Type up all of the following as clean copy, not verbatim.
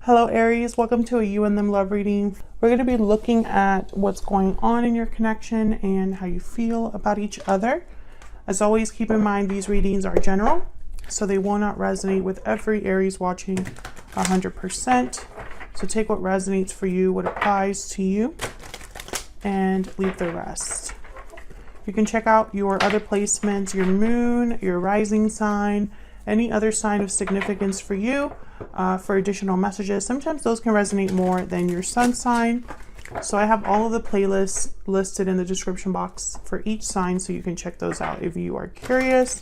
Hello Aries, welcome to a You and Them love reading. We're going to be looking at what's going on in your connection and how you feel about each other. As always, keep in mind these readings are general, so they will not resonate with every Aries watching 100%. So take what resonates for you, what applies to you, and leave the rest. You can check out your other placements, your moon, your rising sign, any other sign of significance for you for additional messages. Sometimes those can resonate more than your sun sign. So I have all of the playlists listed in the description box for each sign, so you can check those out if you are curious.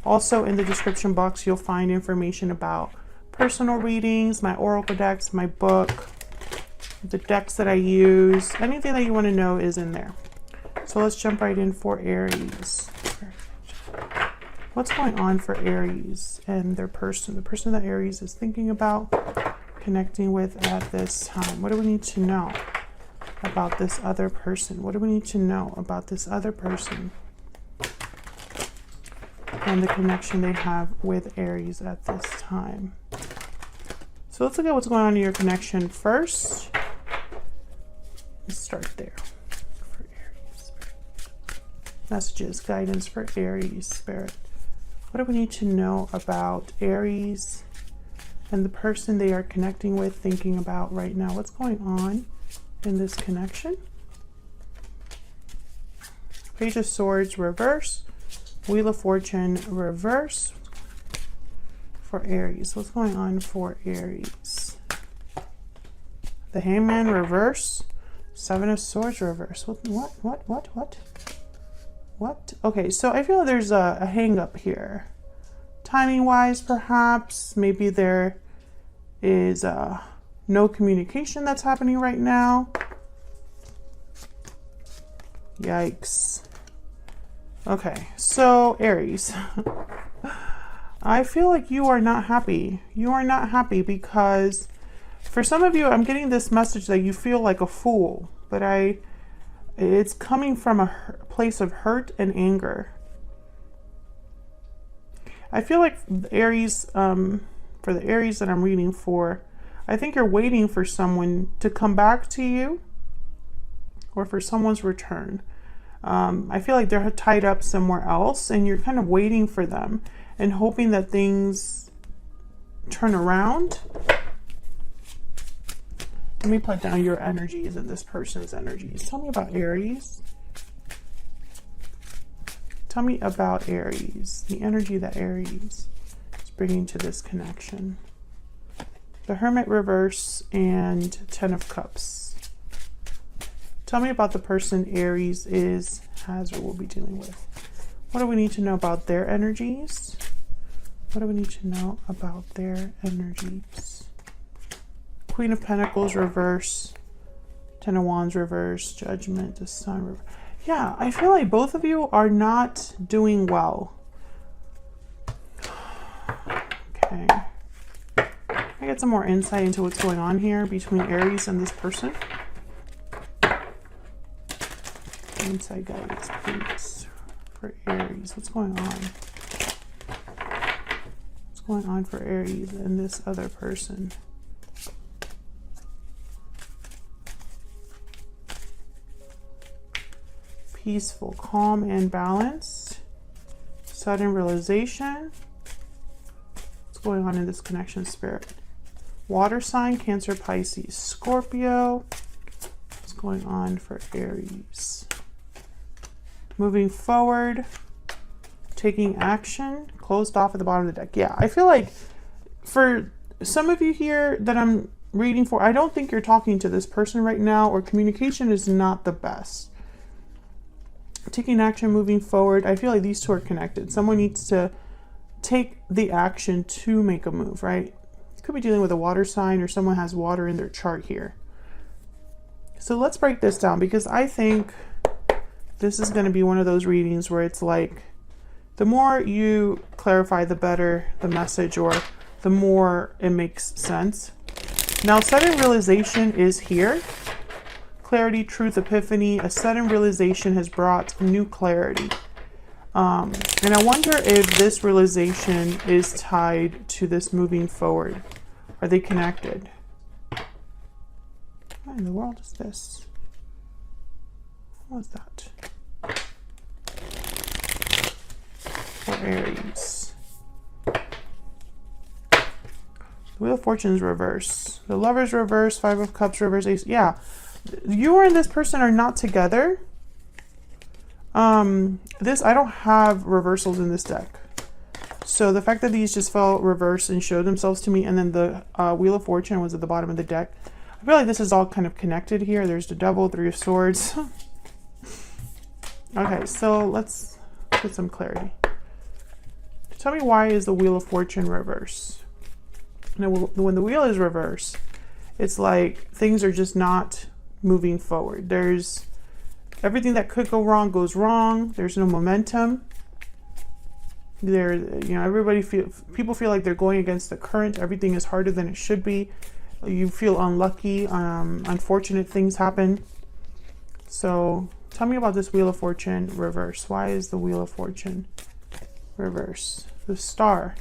Also in the description box, you'll find information about personal readings, my oracle decks, my book, the decks that I use. Anything that you want to know is in there. So let's jump right in for Aries. What's going on for Aries and their person, the person that Aries is thinking about connecting with at this time? What do we need to know about this other person? What do we need to know about this other person and the connection they have with Aries at this time? So let's look at what's going on in your connection first. Let's start there. For Aries. Messages, guidance for Aries spirit. What do we need to know about Aries and the person they are connecting with, thinking about right now? What's going on in this connection? Page of Swords reverse, Wheel of Fortune reverse for Aries. What's going on for Aries? The Hangman reverse, Seven of Swords reverse. What? Okay, so I feel there's a hang up here. Timing wise, perhaps. Maybe there is no communication that's happening right now. Yikes. Okay, so Aries. I feel like you are not happy. You are not happy because for some of you, I'm getting this message that you feel like a fool, but it's coming from a place of hurt and anger. I feel like Aries, for the Aries that I'm reading for, I think you're waiting for someone to come back to you or for someone's return. I feel like they're tied up somewhere else and you're kind of waiting for them and hoping that things turn around. Let me put down your energies and this person's energies. Tell me about Aries. Tell me about Aries, the energy that Aries is bringing to this connection. The Hermit reverse and Ten of Cups. Tell me about the person Aries has or will be dealing with. What do we need to know about their energies? What do we need to know about their energies? Queen of Pentacles reverse, Ten of Wands reverse, Judgment, the Sun reverse. Yeah, I feel like both of you are not doing well. Okay. I get some more insight into what's going on here between Aries and this person. Insight guidance, please, for Aries. What's going on? What's going on for Aries and this other person? Peaceful, calm, and balanced. Sudden realization. What's going on in this connection, spirit? Water sign, Cancer, Pisces, Scorpio. What's going on for Aries? Moving forward, taking action, closed off at the bottom of the deck. Yeah, I feel like for some of you here that I'm reading for, I don't think you're talking to this person right now, or communication is not the best. Taking action, moving forward. I feel like these two are connected. Someone needs to take the action to make a move, right? Could be dealing with a water sign or someone has water in their chart here. So let's break this down, because I think this is going to be one of those readings where it's like the more you clarify, the better the message, or the more it makes sense. Now, sudden realization is here. Clarity, truth, epiphany. A sudden realization has brought new clarity. And I wonder if this realization is tied to this moving forward. Are they connected? What in the world is this? What's that? For Aries. The Wheel of Fortune's reverse. The Lover's reverse, Five of Cups reverse, Ace. Yeah. You and this person are not together. I don't have reversals in this deck. So the fact that these just fell reverse and showed themselves to me, and then the Wheel of Fortune was at the bottom of the deck. I feel like this is all kind of connected here. There's the Devil, Three of Swords. Okay, so let's get some clarity. Tell me, why is the Wheel of Fortune reverse? Now, when the wheel is reverse, it's like things are just not moving forward. There's everything that could go wrong goes wrong. There's no momentum. People feel like they're going against the current. Everything is harder than it should be. You feel unlucky. Unfortunate things happen. So tell me about this Wheel of Fortune reverse. Why is the Wheel of Fortune reverse? The Star.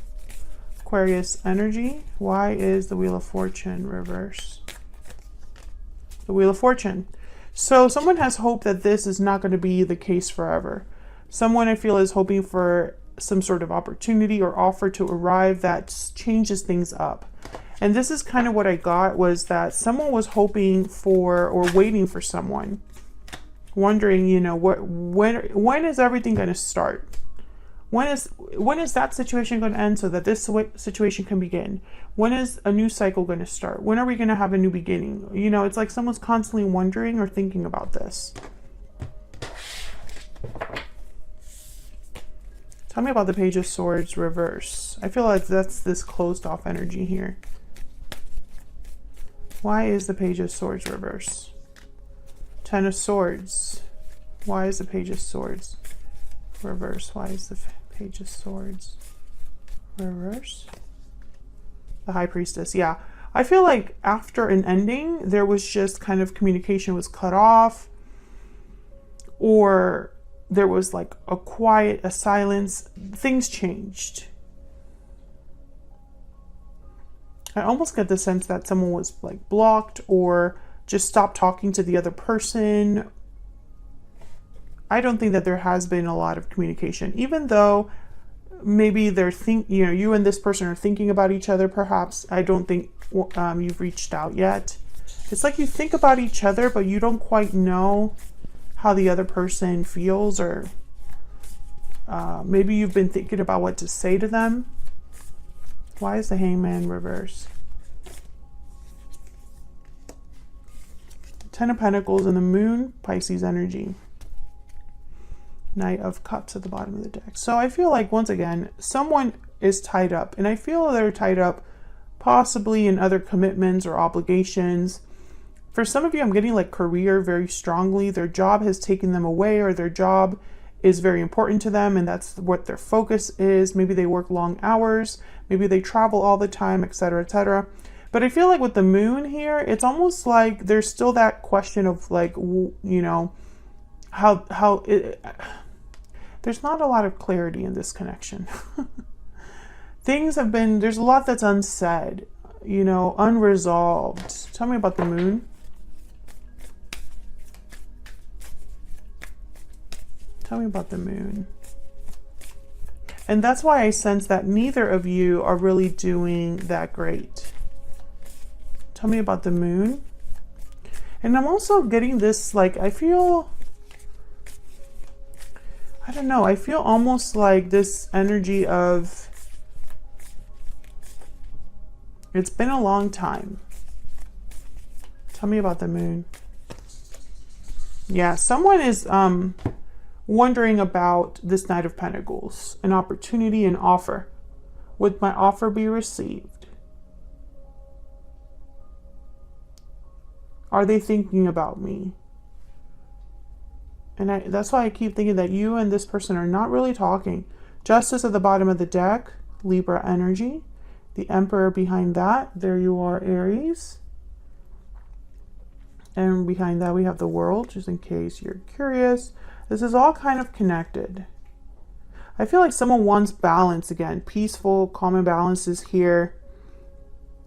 Aquarius energy. Why is the Wheel of Fortune reverse? The Wheel of Fortune. So someone has hope that this is not going to be the case forever. Someone, I feel, is hoping for some sort of opportunity or offer to arrive that changes things up. And this is kind of what I got, was that someone was hoping for or waiting for someone, wondering, when is everything going to start? When is that situation going to end so that this situation can begin? When is a new cycle going to start? When are we going to have a new beginning? It's like someone's constantly wondering or thinking about this. Tell me about the Page of Swords reverse. I feel like that's this closed off energy here. Why is the Page of Swords reverse? Ten of Swords. Why is the Page of Swords reverse? Why is the Page of Swords reverse? The High Priestess. Yeah. I feel like after an ending, there was just kind of communication was cut off, or there was like a silence. Things changed. I almost get the sense that someone was like blocked or just stopped talking to the other person. I don't think that there has been a lot of communication, even though maybe you and this person are thinking about each other. Perhaps I don't think you've reached out yet. It's like you think about each other, but you don't quite know how the other person feels, or maybe you've been thinking about what to say to them. Why is the Hangman reverse? Ten of Pentacles and the Moon, Pisces energy. Knight of Cups at the bottom of the deck. So I feel like, once again, someone is tied up, and I feel they're tied up possibly in other commitments or obligations. For some of you, I'm getting like career very strongly. Their job has taken them away, or their job is very important to them, and that's what their focus is. Maybe they work long hours, maybe they travel all the time, etc., etc. But I feel like with the Moon here, it's almost like there's still that question of like, there's not a lot of clarity in this connection. There's a lot that's unsaid, unresolved. Tell me about the Moon. Tell me about the Moon. And that's why I sense that neither of you are really doing that great. Tell me about the Moon. And I'm also getting this, like, I feel almost like this energy of, it's been a long time. Tell me about the Moon. Yeah, someone is wondering about this Knight of Pentacles, an opportunity, an offer. Would my offer be received? Are they thinking about me? And that's why I keep thinking that you and this person are not really talking. Justice at the bottom of the deck, Libra energy. The Emperor behind that. There you are, Aries. And behind that we have the World, just in case you're curious. This is all kind of connected. I feel like someone wants balance again. Peaceful, calm, and balance is here.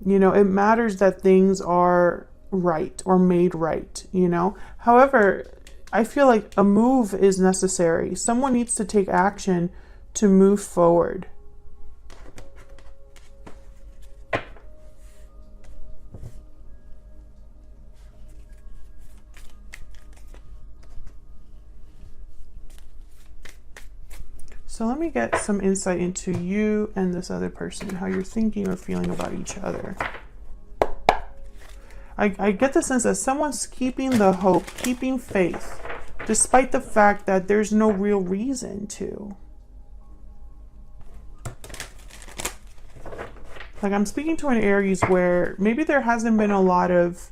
It matters that things are right or made right, you know? However, I feel like a move is necessary. Someone needs to take action to move forward. So let me get some insight into you and this other person, how you're thinking or feeling about each other. I get the sense that someone's keeping the hope, keeping faith, despite the fact that there's no real reason to. Like, I'm speaking to an Aries where maybe there hasn't been a lot of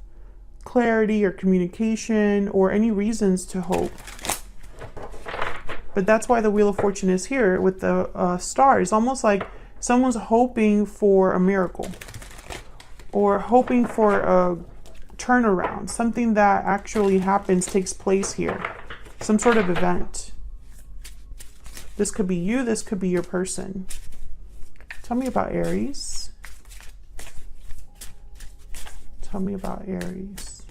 clarity or communication or any reasons to hope. But that's why the Wheel of Fortune is here with the stars. Almost like someone's hoping for a miracle or hoping for a turnaround. Something that actually happens, takes place here. Some sort of event. This could be you. This could be your person. Tell me about Aries. Tell me about Aries.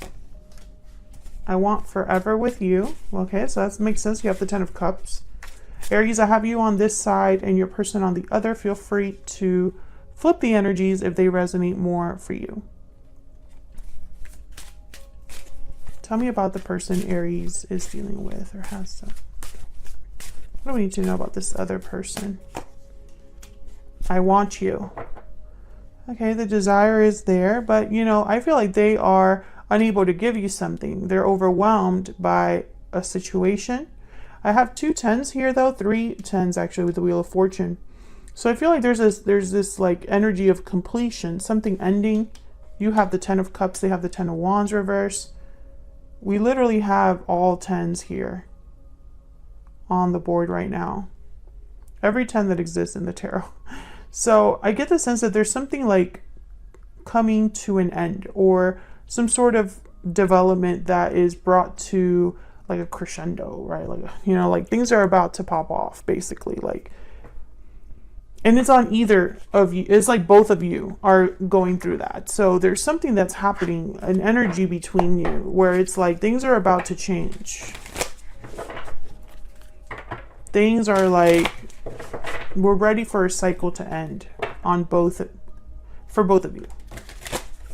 I want forever with you. Okay, so that makes sense. You have the Ten of Cups. Aries, I have you on this side and your person on the other. Feel free to flip the energies if they resonate more for you. Tell me about the person Aries is dealing with or has some. What do we need to know about this other person? I want you. Okay, the desire is there, but you know, I feel like they are unable to give you something. They're overwhelmed by a situation. I have 2 tens here though, 3 tens actually with the Wheel of Fortune. So I feel like there's this like energy of completion, something ending. You have the 10 of Cups, they have the 10 of Wands reverse. We literally have all 10s here on the board right now. Every 10 that exists in the tarot. So I get the sense that there's something like coming to an end or some sort of development that is brought to like a crescendo, right? Like, you know, like things are about to pop off basically, like, and it's on either of you. It's like both of you are going through that. So there's something that's happening, an energy between you where it's like things are about to change. Things are like, we're ready for a cycle to end on both, for both of you.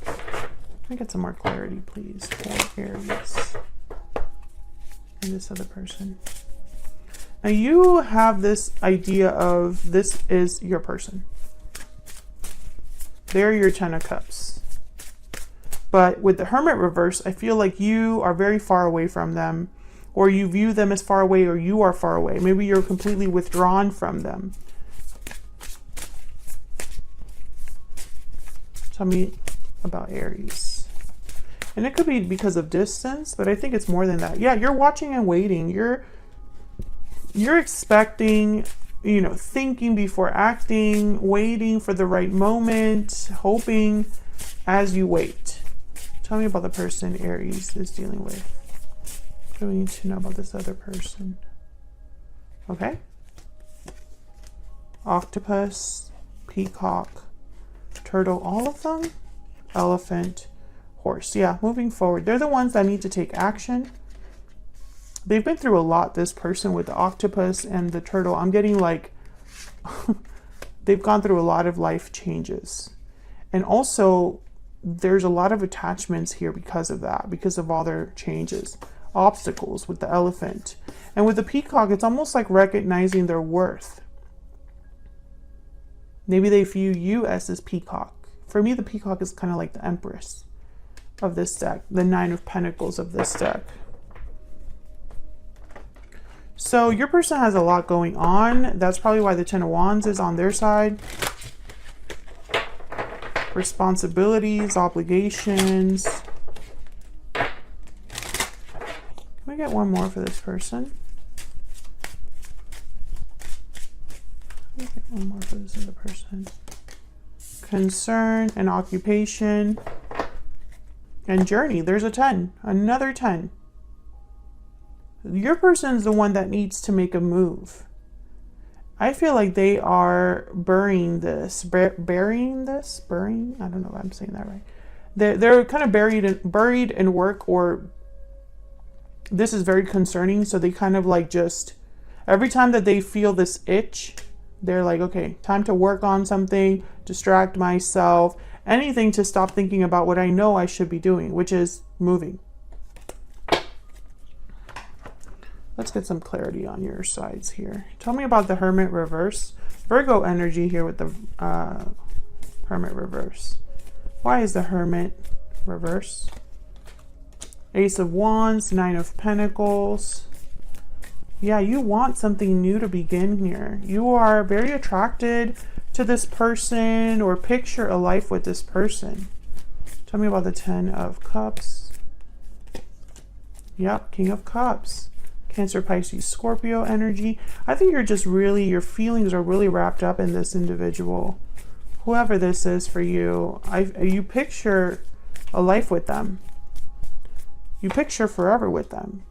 Can I get some more clarity, please, for Aries and this other person? Now you have this idea of this is your person. They're your 10 of Cups. But with the Hermit reverse, I feel like you are very far away from them, or you view them as far away, or you are far away. Maybe you're completely withdrawn from them. Tell me about Aries. And it could be because of distance, but I think it's more than that. Yeah, you're watching and waiting. You're expecting, you know, thinking before acting, waiting for the right moment, hoping as you wait. Tell me about the person Aries is dealing with. What do we need to know about this other person? Okay. Octopus, peacock, turtle, all of them? Elephant, horse. Yeah, moving forward. They're the ones that need to take action. They've been through a lot, this person with the octopus and the turtle. I'm getting like, they've gone through a lot of life changes. And also, there's a lot of attachments here because of that, because of all their changes. Obstacles with the elephant. And with the peacock, it's almost like recognizing their worth. Maybe they view you as this peacock. For me, the peacock is kind of like the Empress of this deck, the 9 of Pentacles of this deck. So your person has a lot going on. That's probably why the 10 of Wands is on their side. Responsibilities, obligations. Can we get one more for this person? Can we get one more for this other person? Concern and occupation and journey. There's a 10, another 10. Your person's the one that needs to make a move. I feel like they are burying this, I don't know if I'm saying that right. they're kind of buried in work, or this is very concerning. So they kind of like just, every time that they feel this itch, they're like, okay, time to work on something, distract myself, anything to stop thinking about what I know I should be doing, which is moving. Let's get some clarity on your sides here. Tell me about the Hermit reverse. Virgo energy here with the Hermit reverse. Why is the Hermit reverse? Ace of Wands, Nine of Pentacles. Yeah, you want something new to begin here. You are very attracted to this person, or picture a life with this person. Tell me about the Ten of Cups. Yep, King of Cups. Cancer, Pisces, Scorpio energy. I think you're just really, your feelings are really wrapped up in this individual. Whoever this is for you, you picture a life with them. You picture forever with them.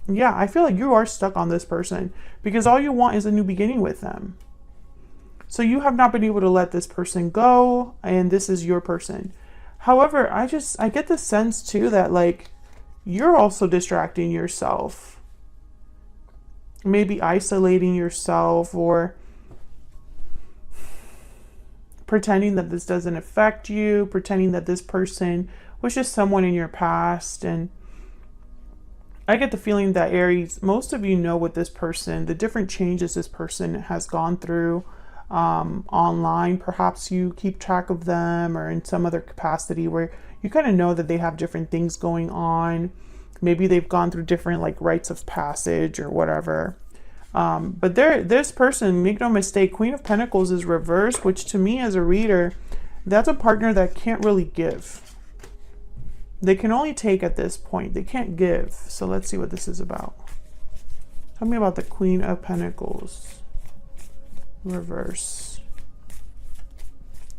Yeah, I feel like you are stuck on this person because all you want is a new beginning with them. So you have not been able to let this person go, and this is your person. However, I get the sense too that like you're also distracting yourself. Maybe isolating yourself, or pretending that this doesn't affect you, pretending that this person was just someone in your past. And I get the feeling that Aries, most of you know what this person, the different changes this person has gone through online. Perhaps you keep track of them, or in some other capacity where you kind of know that they have different things going on. Maybe they've gone through different like rites of passage or whatever. But this person, make no mistake, Queen of Pentacles is reversed, which to me as a reader, that's a partner that can't really give. They can only take at this point. They can't give. So let's see what this is about. Tell me about the Queen of Pentacles. Reverse.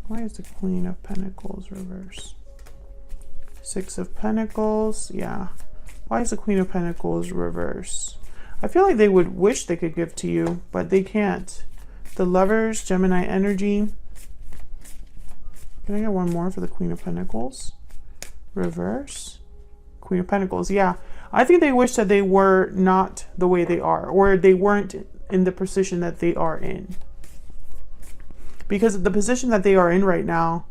Why is the Queen of Pentacles reverse? Six of Pentacles. Yeah. Why is the Queen of Pentacles reverse? I feel like they would wish they could give to you, but they can't. The Lovers, Gemini energy. Can I get one more for the Queen of Pentacles? Reverse. Queen of Pentacles. Yeah. I think they wish that they were not the way they are, or they weren't in the position that they are in. Because the position that they are in right now,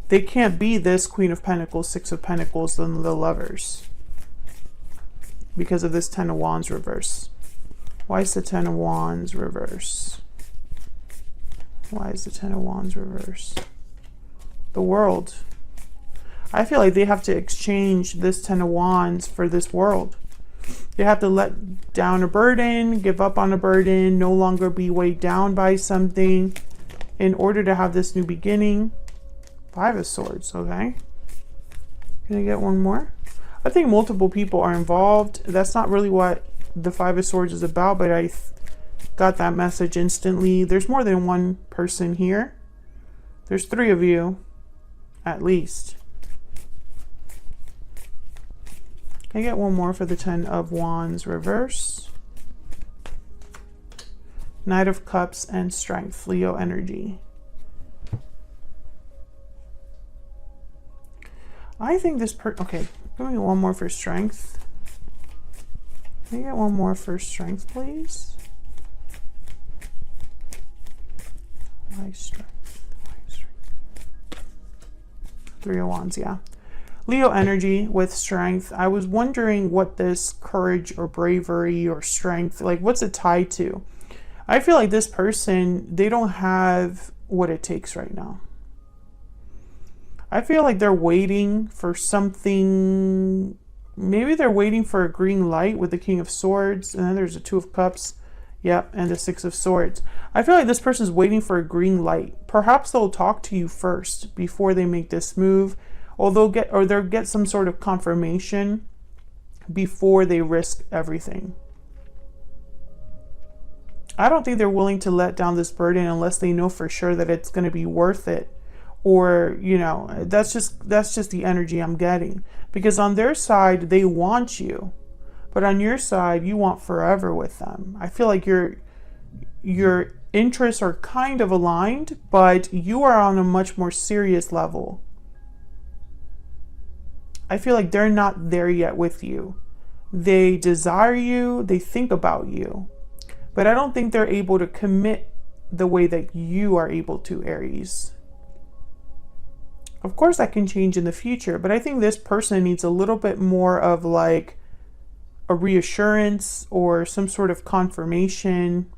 they can't be this Queen of Pentacles, Six of Pentacles, and the Lovers. Because of this Ten of Wands reverse. Why is the Ten of Wands reverse? Why is the Ten of Wands reverse? The World. I feel like they have to exchange this Ten of Wands for this World. They have to let down a burden, give up on a burden, no longer be weighed down by something in order to have this new beginning. Five of Swords, okay. Can I get one more? I think multiple people are involved. That's not really what the Five of Swords is about, but I got that message instantly. There's more than one person here. There's three of you, at least. Can I get one more for the Ten of Wands reverse? Knight of Cups and Strength, Leo energy. I think this okay, give me one more for Strength. Can I get one more for Strength, please? Why Strength? Why Strength? Three of Wands, yeah. Leo energy with Strength. I was wondering what this courage or bravery or strength, like what's it tied to? I feel like this person, they don't have what it takes right now. I feel like they're waiting for something. Maybe they're waiting for a green light with the King of Swords, and then there's the Two of Cups. Yep, and the Six of Swords. I feel like this person's waiting for a green light. Perhaps they'll talk to you first before they make this move, or they'll get some sort of confirmation before they risk everything. I don't think they're willing to let down this burden unless they know for sure that it's going to be worth it. Or, you know, that's just the energy I'm getting. Because on their side, they want you. But on your side, you want forever with them. I feel like your interests are kind of aligned, but you are on a much more serious level. I feel like they're not there yet with you. They desire you, they think about you, but I don't think they're able to commit the way that you are able to, Aries. Of course, that can change in the future, but I think this person needs a little bit more of like a reassurance or some sort of confirmation.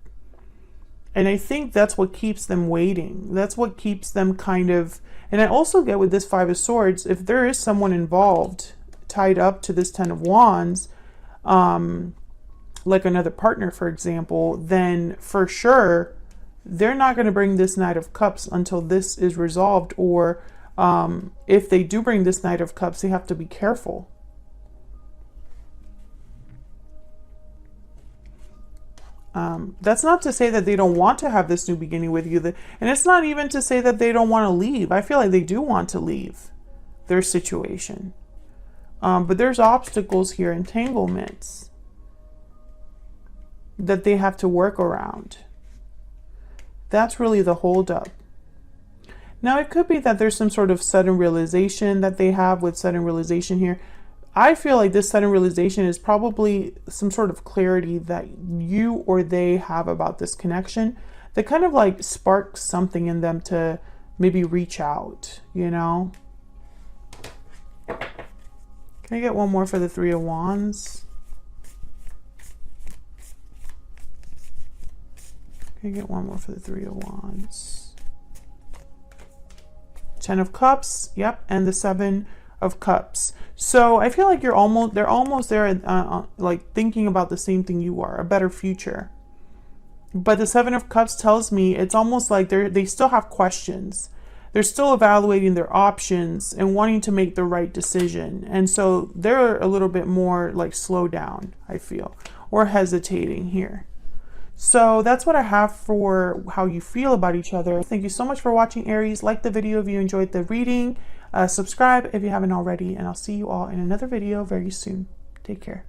And I think that's what keeps them waiting. That's what keeps them kind of, and I also get with this Five of Swords, if there is someone involved, tied up to this Ten of Wands, like another partner, for example, then for sure, they're not going to bring this Knight of Cups until this is resolved. Or if they do bring this Knight of Cups, they have to be careful. That's not to say that they don't want to have this new beginning with you. And it's not even to say that they don't want to leave. I feel like they do want to leave their situation. But there's obstacles here, entanglements that they have to work around. That's really the holdup. Now, it could be that there's some sort of sudden realization that they have with sudden realization here. I feel like this sudden realization is probably some sort of clarity that you or they have about this connection that kind of like sparks something in them to maybe reach out, you know? Can I get one more for the Three of Wands? Can I get one more for the Three of Wands? Ten of Cups, yep, and the Seven of Cups. So I feel like they're almost there, like thinking about the same thing you are, a better future. But the Seven of Cups tells me it's almost like they still have questions. They're still evaluating their options and wanting to make the right decision. And so they're a little bit more like slow down, I feel, or hesitating here. So that's what I have for how you feel about each other. Thank you so much for watching, Aries. Like the video if you enjoyed the reading. Subscribe if you haven't already, and I'll see you all in another video very soon. Take care.